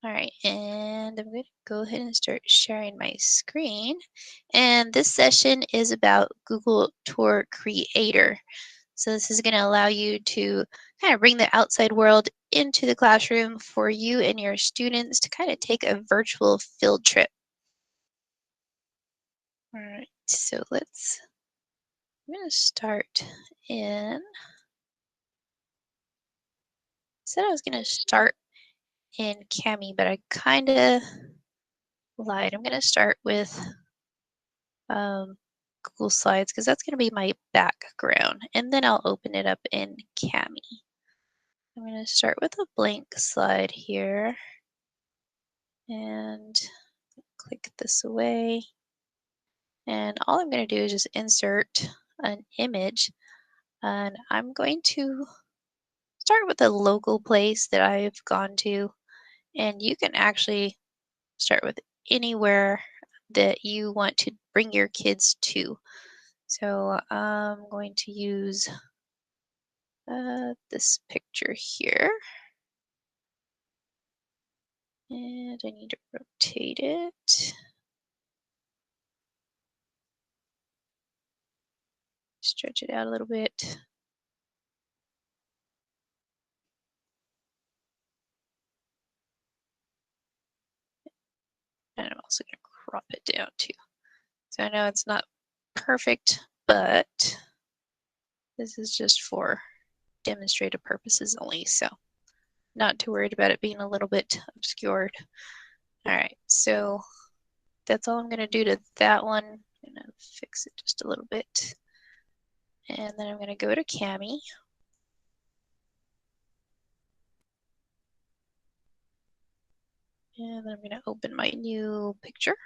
All right, and I'm going to go ahead and start sharing my screen. And this session is about Google Tour Creator. So this is going to allow you to kind of bring the outside world into the classroom for you and your students to kind of take a virtual field trip. All right, so I'm going to start in, said I was going to start in Cami, but I kind of lied. I'm going to start with Google Slides because that's going to be my background, and then I'll open it up in Cami. I'm going to start with a blank slide here and click this away. And all I'm going to do is just insert an image, and I'm going to start with a local place that I've gone to, and you can actually start with anywhere that you want to bring your kids to. So I'm going to use this picture here, and I need to rotate it. Stretch it out a little bit. And I'm also going to crop it down too. So I know it's not perfect, but this is just for demonstrative purposes only, so not too worried about it being a little bit obscured. All right, so that's all I'm going to do to that one. I'm going to fix it just a little bit. And then I'm going to go to Cami. And then I'm going to open my new picture.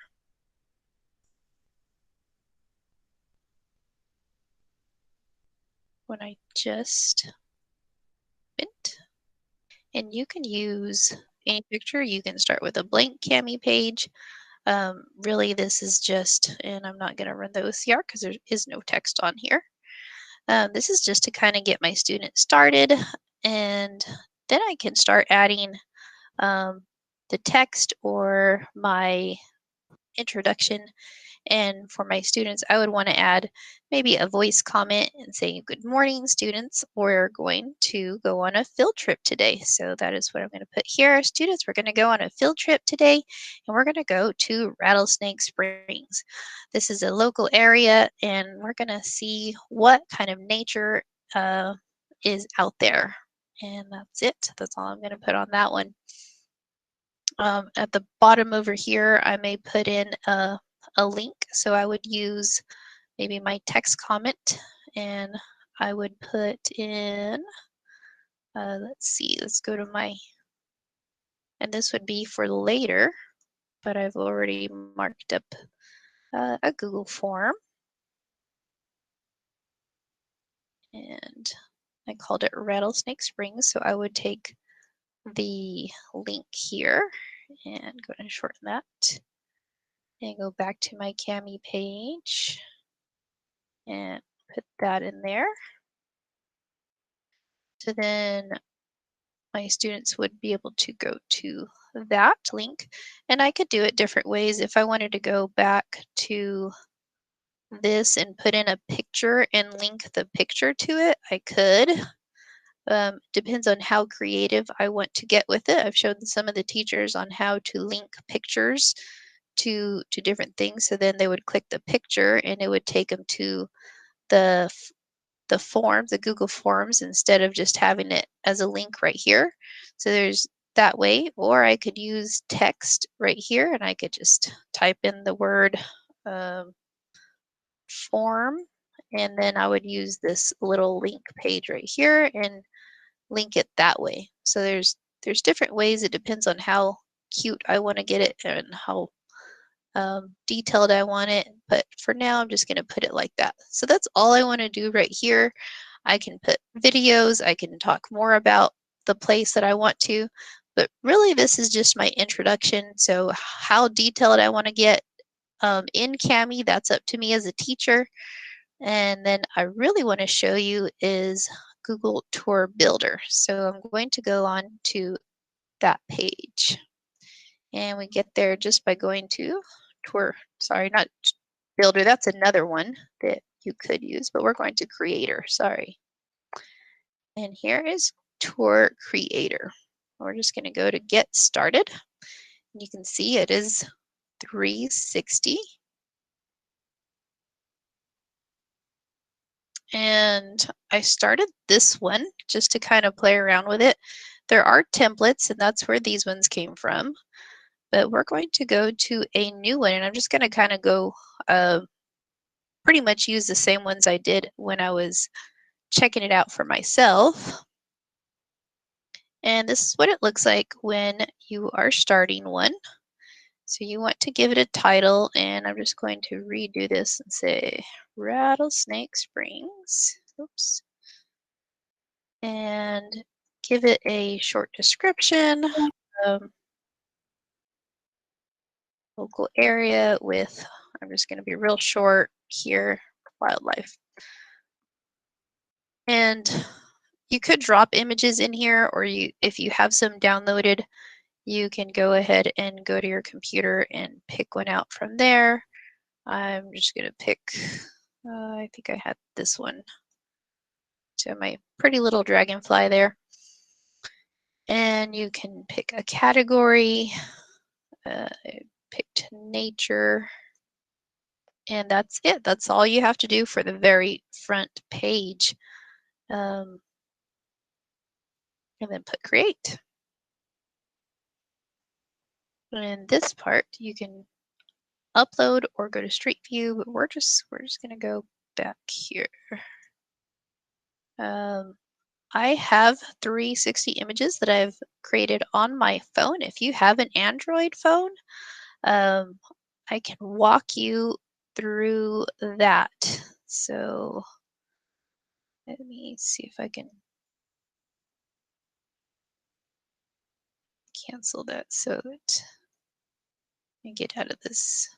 When I just bent. And you can use any picture. You can start with a blank Cami page. Really, this is just, and I'm not going to run the OCR because there is no text on here. This is just to kind of get my students started, and then I can start adding the text or my introduction. And for my students, I would want to add maybe a voice comment and say, "Good morning, students. We're going to go on a field trip today." So that is what I'm going to put here. Students, we're going to go on a field trip today, and we're going to go to Rattlesnake Springs. This is a local area, and we're going to see what kind of nature is out there. And that's it. That's all I'm going to put on that one. At the bottom over here, I may put in a link. So I would use maybe my text comment, and I would put in, let's see, let's go to my, and this would be for later, but I've already marked up a Google form. And I called it Rattlesnake Springs. So I would take the link here and go and shorten that and go back to my Cami page and put that in there. So then my students would be able to go to that link, and I could do it different ways. If I wanted to go back to this and put in a picture and link the picture to it, I could. Depends on how creative I want to get with it. I've shown some of the teachers on how to link pictures to different things. So then they would click the picture and it would take them to the form, the Google Forms, instead of just having it as a link right here. So there's that way, or I could use text right here and I could just type in the word form, and then I would use this little link page right here and link it that way. So there's different ways. It depends on how cute I want to get it and how detailed I want it. But for now, I'm just going to put it like that. So that's all I want to do right here. I can put videos. I can talk more about the place that I want to. But really, this is just my introduction. So how detailed I want to get in Cami, that's up to me as a teacher. And then I really want to show you is Google Tour Builder. So I'm going to go on to that page. And we get there just by going to tour. Sorry, not builder. That's another one that you could use, but we're going to creator. Sorry. And here is tour creator. We're just going to go to get started. You can see it is 360. And I started this one just to kind of play around with it. There are templates, and that's where these ones came from. But we're going to go to a new one, and I'm just going to kind of go pretty much use the same ones I did when I was checking it out for myself. And this is what it looks like when you are starting one. So you want to give it a title, and I'm just going to redo this and say Rattlesnake Springs. Oops. And give it a short description. Um, Local area with, I'm just going to be real short here, wildlife. And you could drop images in here, or if you have some downloaded, you can go ahead and go to your computer and pick one out from there. I'm just going to pick, I think I had this one. So my pretty little dragonfly there. And you can pick a category. I picked nature. And that's it. That's all you have to do for the very front page. And then put create. And in this part, you can upload or go to Street View, but we're just gonna go back here. I have 360 images that I've created on my phone. If you have an Android phone, I can walk you through that. So let me see if I can cancel that so that I get out of this.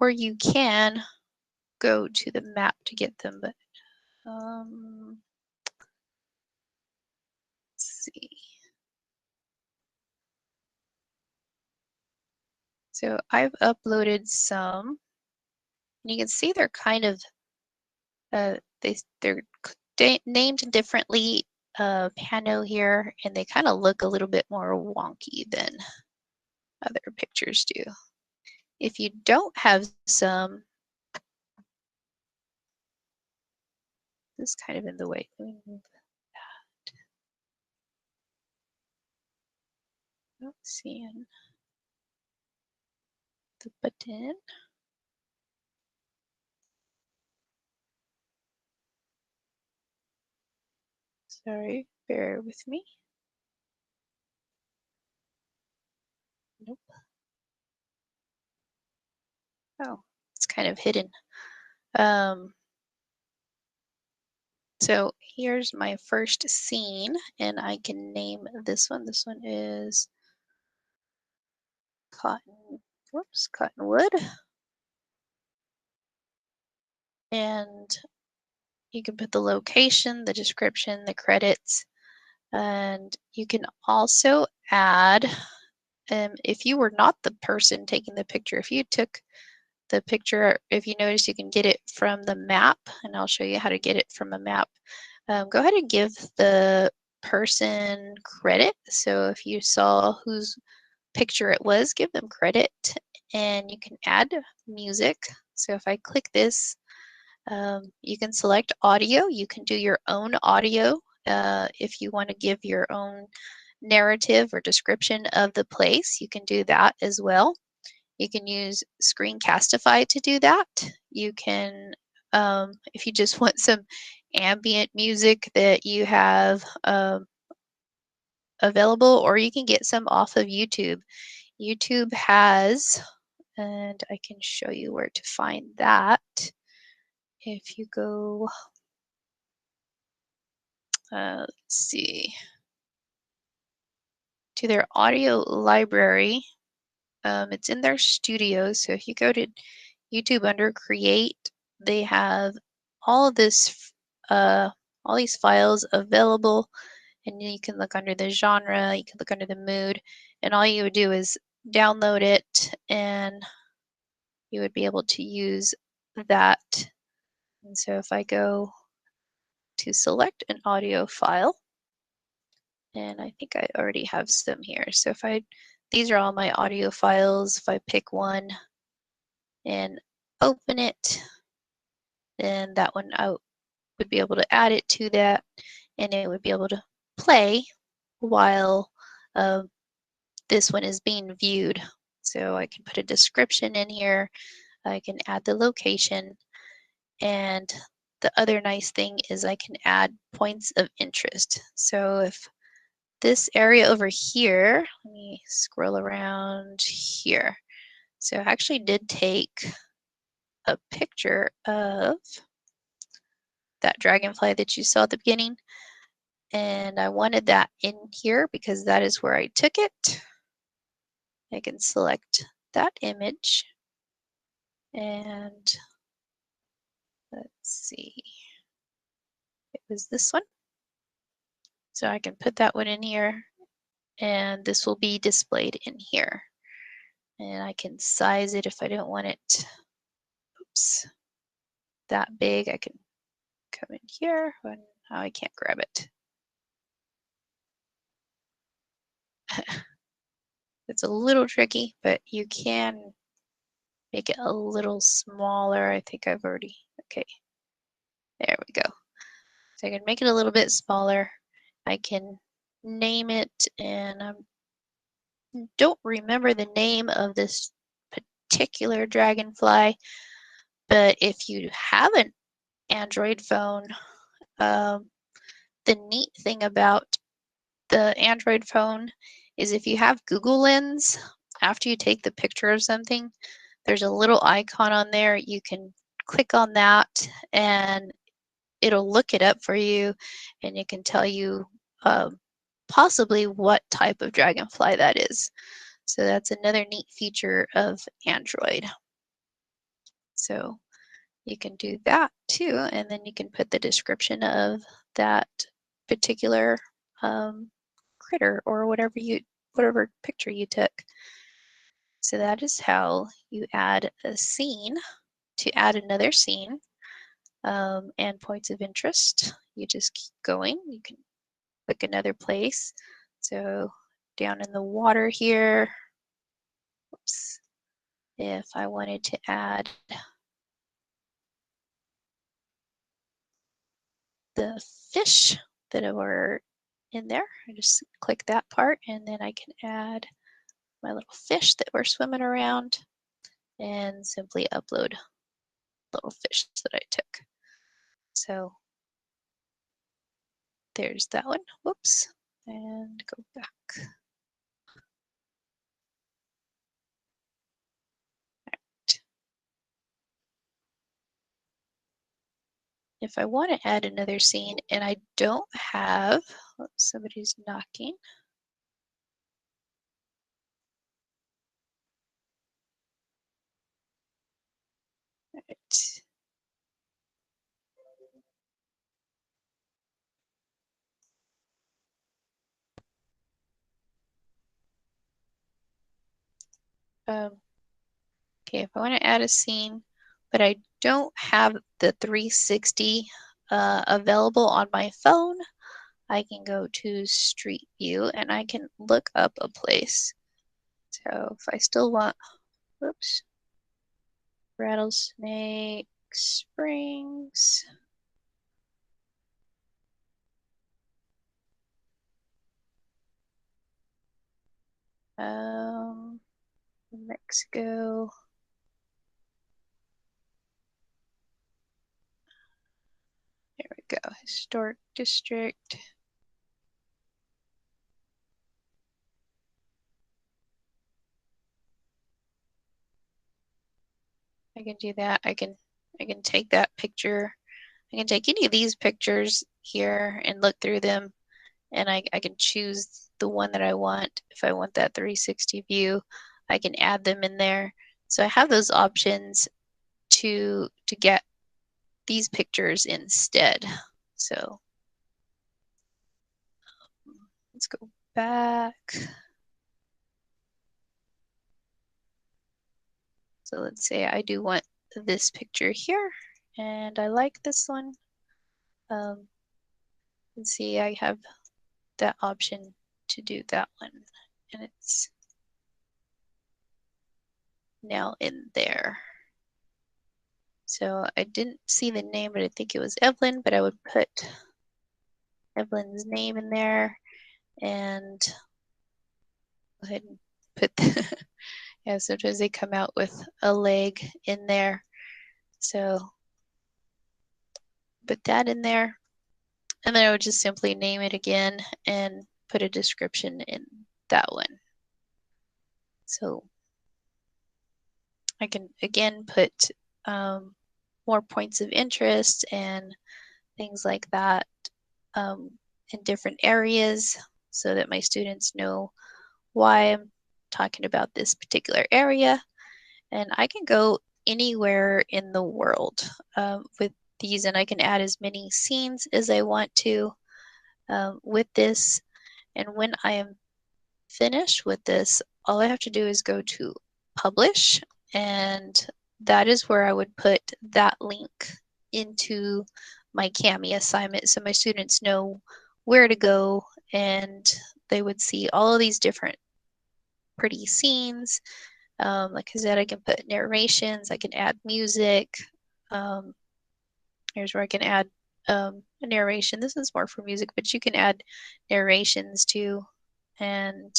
Or you can go to the map to get them, but let's see. So I've uploaded some, and you can see they're kind of they're named differently. Pano here, and they kind of look a little bit more wonky than other pictures do. If you don't have some, this is kind of in the way. Let me move that. Not seeing the button. Sorry, bear with me. Nope. Oh, it's kind of hidden. So here's my first scene, and I can name this one. This one is cottonwood. And you can put the location, the description, the credits, and you can also add, if you were not the person taking the picture, if you took the picture, if you notice you can get it from the map, and I'll show you how to get it from a map. Go ahead and give the person credit. So if you saw whose picture it was, give them credit, and you can add music. So if I click this, you can select audio. You can do your own audio if you want to give your own narrative or description of the place. You can do that as well. You can use Screencastify to do that. You can, if you just want some ambient music that you have available, or you can get some off of YouTube. YouTube has, and I can show you where to find that. If you go, let's see, to their audio library, it's in their studio. So if you go to YouTube under Create, they have all of this, all these files available, and you can look under the genre, you can look under the mood, and all you would do is download it, and you would be able to use that. And so if I go to select an audio file, and I think I already have some here. So if these are all my audio files. If I pick one and open it, then that one I would be able to add it to that, and it would be able to play while this one is being viewed. So I can put a description in here. I can add the location, and the other nice thing is I can add points of interest. So if this area over here, let me scroll around here. So I actually did take a picture of that dragonfly that you saw at the beginning, and I wanted that in here because that is where I took it. I can select that image, and let's see, it was this one. So I can put that one in here, and this will be displayed in here. And I can size it if I don't want it, oops, that big. I can come in here, and now I can't grab it. It's a little tricky, but you can make it a little smaller. I think I've already, okay, there we go. So I can make it a little bit smaller. I can name it, and I don't remember the name of this particular dragonfly, but if you have an Android phone, the neat thing about the Android phone is if you have Google Lens, after you take the picture of something, there's a little icon on there. You can click on that, and it'll look it up for you, and it can tell you possibly what type of dragonfly that is. So that's another neat feature of Android. So you can do that too, and then you can put the description of that particular critter or whatever picture you took. So that is how you add a scene to add another scene, and points of interest. You just keep going. You can click another place. So down in the water here, oops, if I wanted to add the fish that were in there, I just click that part, and then I can add my little fish that were swimming around and simply upload little fish that I took. So there's that one. Whoops. And go back. If I want to add another scene and I don't have, oops, somebody's knocking. All right. Okay, if I want to add a scene, but I don't have the 360 available on my phone, I can go to Street View and I can look up a place. So if I still want, whoops, Rattlesnake Springs. Mexico. There we go. Historic District. I can do that. I can take that picture. I can take any of these pictures here and look through them, and I can choose the one that I want. If I want that 360 view, I can add them in there. So I have those options to get these pictures instead. So let's go back. So let's say I do want this picture here, and I like this one. And see, I have that option to do that one, and it's now in there. So I didn't see the name, but I think it was Evelyn, but I would put Evelyn's name in there and go ahead and put the, yeah, sometimes they come out with a leg in there. So put that in there. And then I would just simply name it again and put a description in that one. So I can again put more points of interest and things like that in different areas so that my students know why I'm talking about this particular area. And I can go anywhere in the world with these, and I can add as many scenes as I want to with this. And when I am finished with this, all I have to do is go to publish, and that is where I would put that link into my Kami assignment so my students know where to go, and they would see all of these different pretty scenes. Like I said, I can put narrations, I can add music. Here's where I can add a narration. This is more for music, but you can add narrations too. And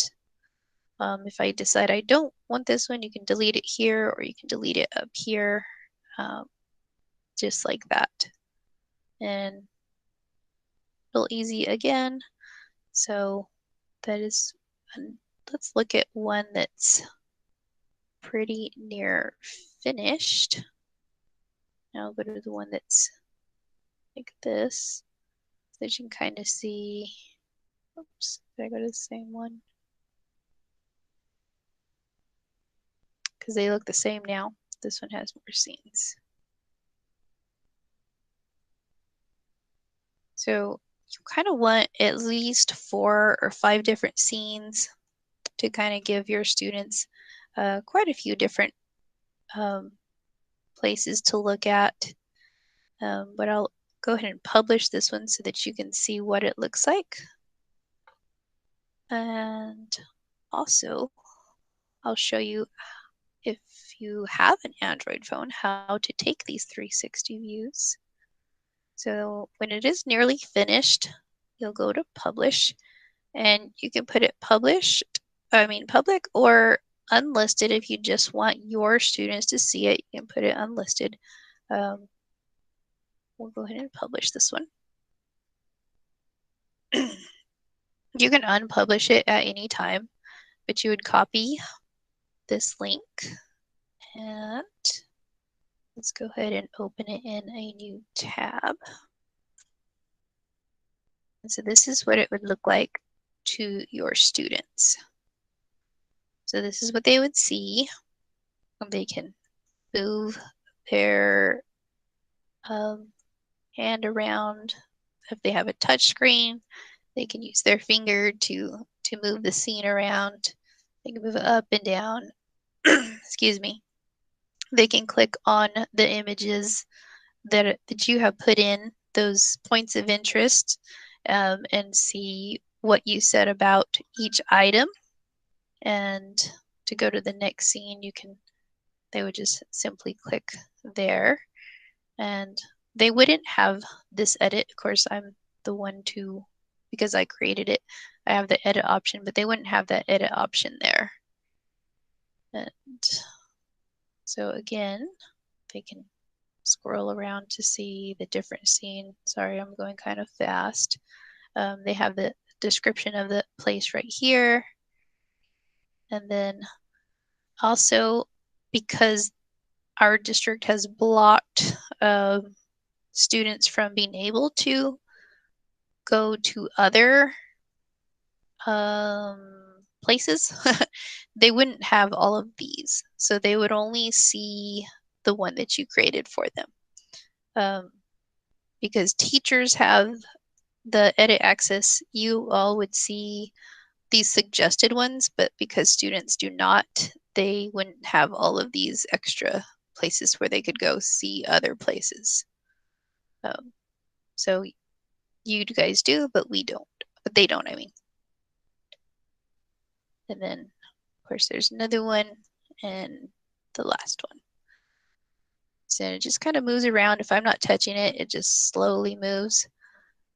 if I decide I don't want this one, you can delete it here or you can delete it up here, just like that. And real easy again. So that is, let's look at one that's pretty near finished. Now I'll go to the one that's like this, so that you can kind of see. Oops, did I go to the same one? Because they look the same now. This one has more scenes. So you kind of want at least 4 or 5 different scenes to kind of give your students quite a few different places to look at. But I'll go ahead and publish this one so that you can see what it looks like. And also, I'll show you, if you have an Android phone, how to take these 360 views. So when it is nearly finished, you'll go to publish, and you can put it public or unlisted. If you just want your students to see it, you can put it unlisted. We'll go ahead and publish this one. You can unpublish it at any time, but you would copy this link, and let's go ahead and open it in a new tab. And so this is what it would look like to your students. So this is what they would see. They can move their hand around. If they have a touch screen, they can use their finger to move the scene around. They can move it up and down. Excuse me. They can click on the images that you have put in, those points of interest, and see what you said about each item. And to go to the next scene, they would just simply click there, and they wouldn't have this edit. Of course, I'm the one because I created it, I have the edit option, but they wouldn't have that edit option there. And so again, they can scroll around to see the different scene. Sorry, I'm going kind of fast. They have the description of the place right here. And then also, because our district has blocked students from being able to go to other places, they wouldn't have all of these. So they would only see the one that you created for them. Because teachers have the edit access, you all would see these suggested ones, but because students do not, they wouldn't have all of these extra places where they could go see other places. So you guys do, but we don't. But they don't, I mean. And then, of course, there's another one and the last one. So it just kind of moves around. If I'm not touching it, it just slowly moves.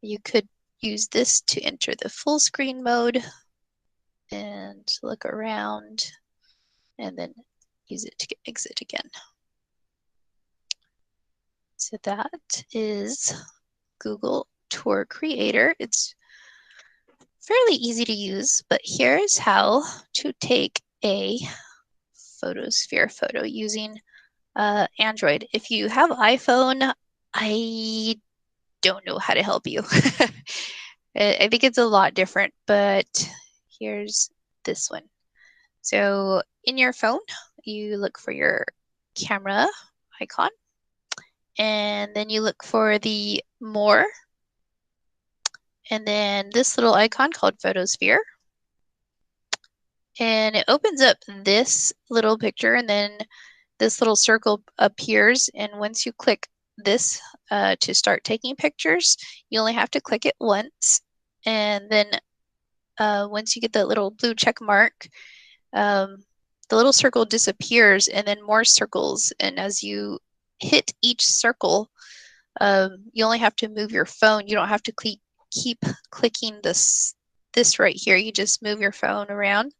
You could use this to enter the full screen mode and look around and then use it to exit again. So that is Google Tour Creator. It's fairly easy to use, but here's how to take a Photosphere photo using Android. If you have iPhone, I don't know how to help you. I think it's a lot different, but here's this one. So in your phone, you look for your camera icon, and then you look for the more, and then this little icon called Photosphere. And it opens up this little picture, and then this little circle appears. And once you click this to start taking pictures, you only have to click it once. And then once you get that little blue check mark, the little circle disappears and then more circles. And as you hit each circle, you only have to move your phone. You don't have to keep clicking this right here. You just move your phone around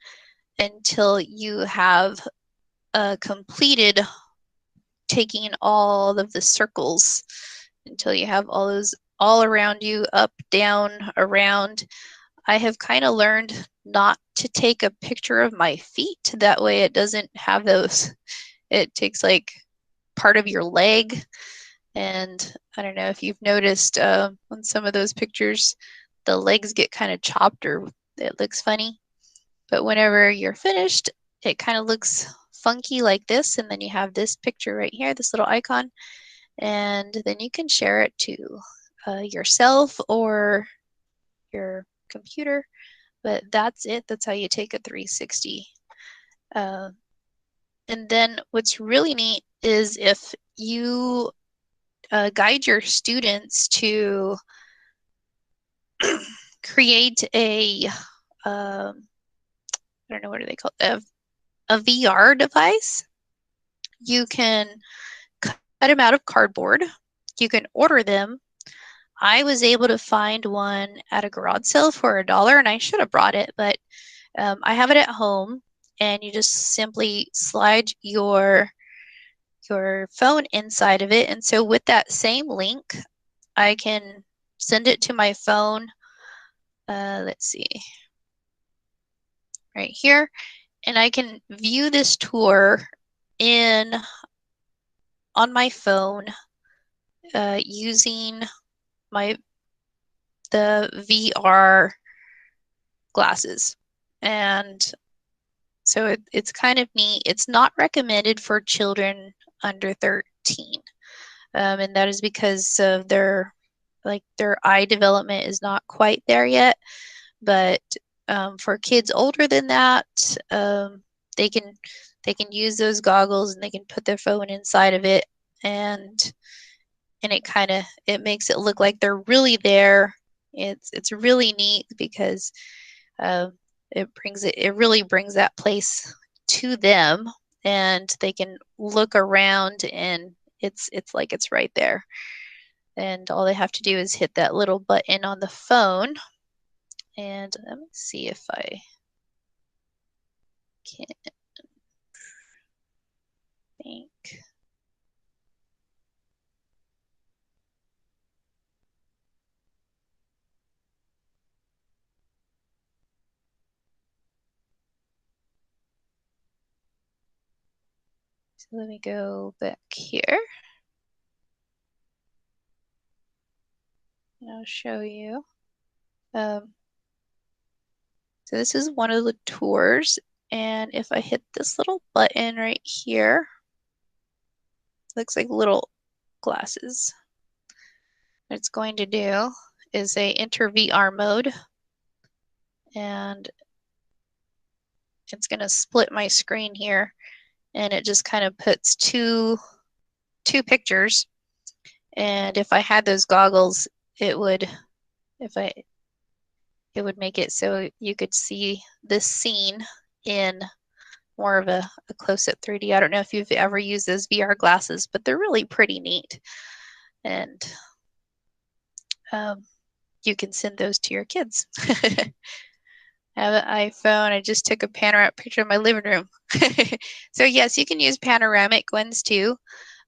until you have completed taking all of the circles, until you have all those all around you, up, down, around. I have kind of learned not to take a picture of my feet. That way it doesn't have those, it takes like part of your leg. And I don't know if you've noticed on some of those pictures, the legs get kind of chopped or it looks funny. But whenever you're finished, it kind of looks funky like this. And then you have this picture right here, this little icon. And then you can share it to yourself or your computer. But that's it. That's how you take a 360. And then what's really neat is if you guide your students to create a, I don't know, what are they called? A VR device. You can cut them out of cardboard. You can order them. I was able to find one at a garage sale for $1, and I should have brought it, but I have it at home, and you just simply slide your phone inside of it. And so with that same link, I can send it to my phone. Let's see, right here, and I can view this tour on my phone using the VR glasses. And so it's kind of neat. It's not recommended for children under 13. And that is because of their eye development is not quite there yet. But for kids older than that, they can use those goggles and they can put their phone inside of it, and it makes it look like they're really there. It's really neat because it really brings that place to them, and they can look around and it's like it's right there. And all they have to do is hit that little button on the phone. And let me see if I can think. So let me go back here. And I'll show you. So this is one of the tours. And if I hit this little button right here, looks like little glasses. What it's going to do is say enter VR mode. And it's going to split my screen here, and it just kind of puts two pictures. And if I had those goggles, it would make it so you could see this scene in more of a close-up 3D. I don't know if you've ever used those VR glasses, but they're really pretty neat. And you can send those to your kids. I have an iPhone. I just took a panoramic picture of my living room. So yes, you can use panoramic ones too.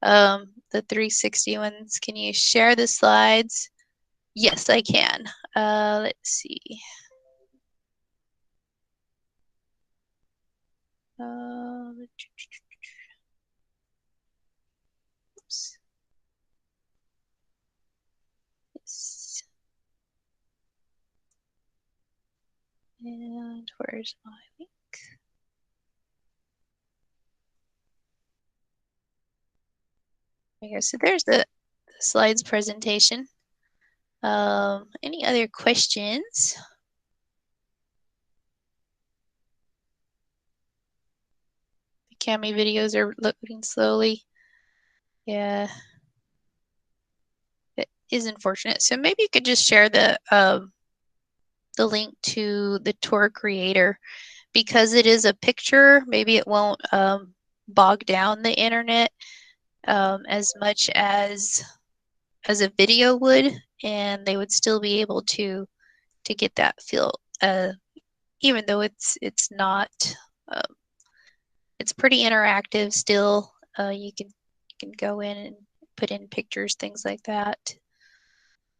The 360 ones. Can you share the slides? Yes, I can. Let's see. Oops. Yes. And where's my link? Okay, so there's the slides presentation. Any other questions? The Cami videos are loading slowly. Yeah, it is unfortunate. So maybe you could just share the link to the tour creator, because it is a picture. Maybe it won't bog down the internet as much as a video would, and they would still be able to get that feel, even though it's not. Um, it's pretty interactive still. You can go in and put in pictures, things like that.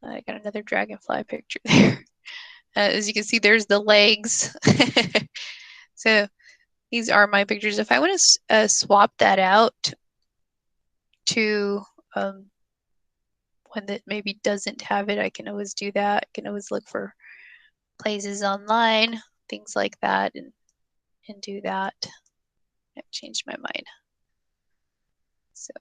I got another dragonfly picture there. As you can see, there's the legs. So these are my pictures. If I want to swap that out to one that maybe doesn't have it, I can always do that. I can always look for places online, things like that, and do that. I've changed my mind. So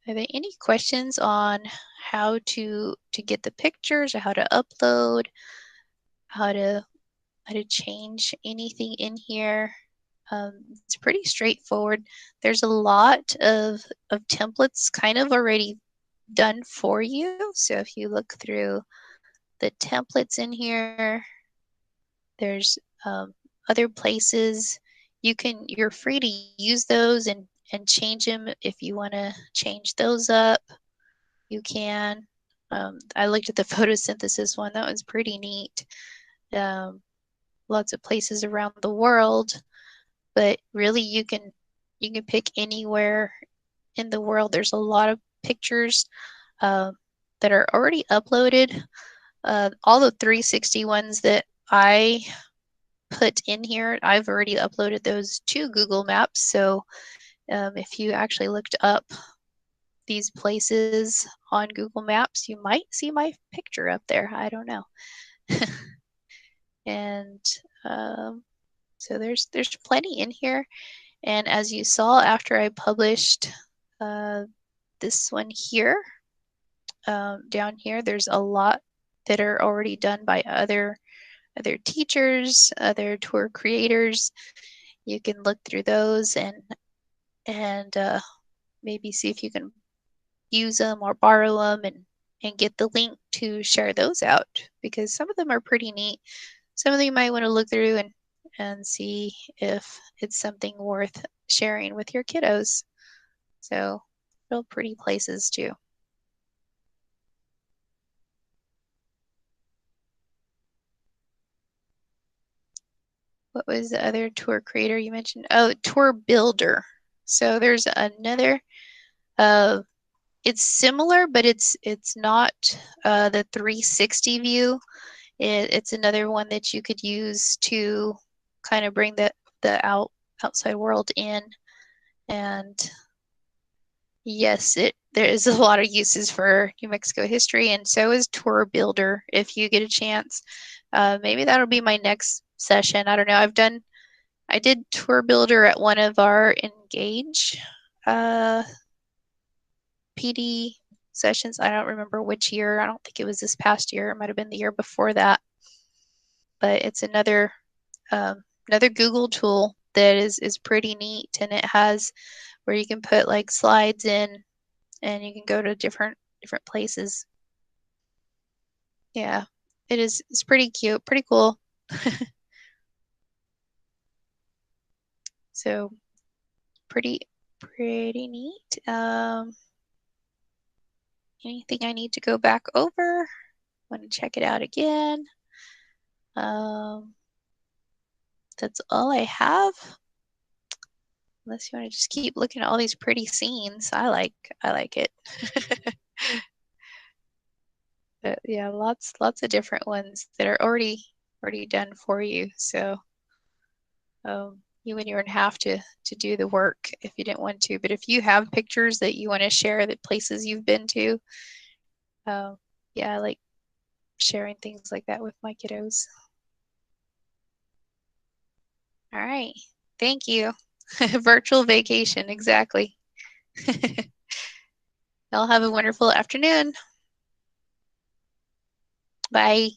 are there any questions on how to get the pictures, or how to upload, how to change anything in here? It's pretty straightforward. There's a lot of templates kind of already done for you. So if you look through the templates in here, there's other places you're free to use those and change them. If you want to change those up, you can. I looked at the photosynthesis one. That was pretty neat. Lots of places around the world, but really you can pick anywhere in the world. There's a lot of pictures that are already uploaded. All the 360 ones that I put in here, I've already uploaded those to Google Maps. So if you actually looked up these places on Google Maps, you might see my picture up there. I don't know. And so there's plenty in here. And as you saw, after I published this one here, down here, there's a lot that are already done by other teachers, other tour creators. You can look through those and maybe see if you can use them or borrow them, and get the link to share those out, because some of them are pretty neat. Some of them you might want to look through and see if it's something worth sharing with your kiddos. So real pretty places too. What was the other tour creator you mentioned? Oh, Tour Builder. So there's another, it's similar, but it's not the 360 view. It's another one that you could use to kind of bring the outside world in. And yes, there is a lot of uses for New Mexico history, and so is Tour Builder if you get a chance. Maybe that'll be my next session. I don't know. I did Tour Builder at one of our Engage PD sessions. I don't remember which year. I don't think it was this past year. It might have been the year before that. but it's another Google tool that is pretty neat, and it has where you can put like slides in, and you can go to different places. Yeah, it's pretty cute, pretty cool. So pretty neat. Anything I need to go back over? Want to check it out again? Um, that's all I have. Unless you want to just keep looking at all these pretty scenes. I like it. But yeah, lots of different ones that are already done for you. So you wouldn't even have to do the work if you didn't want to. But if you have pictures that you want to share, the places you've been to, um, yeah, I like sharing things like that with my kiddos. All right. Thank you. Virtual vacation, exactly. Y'all have a wonderful afternoon. Bye.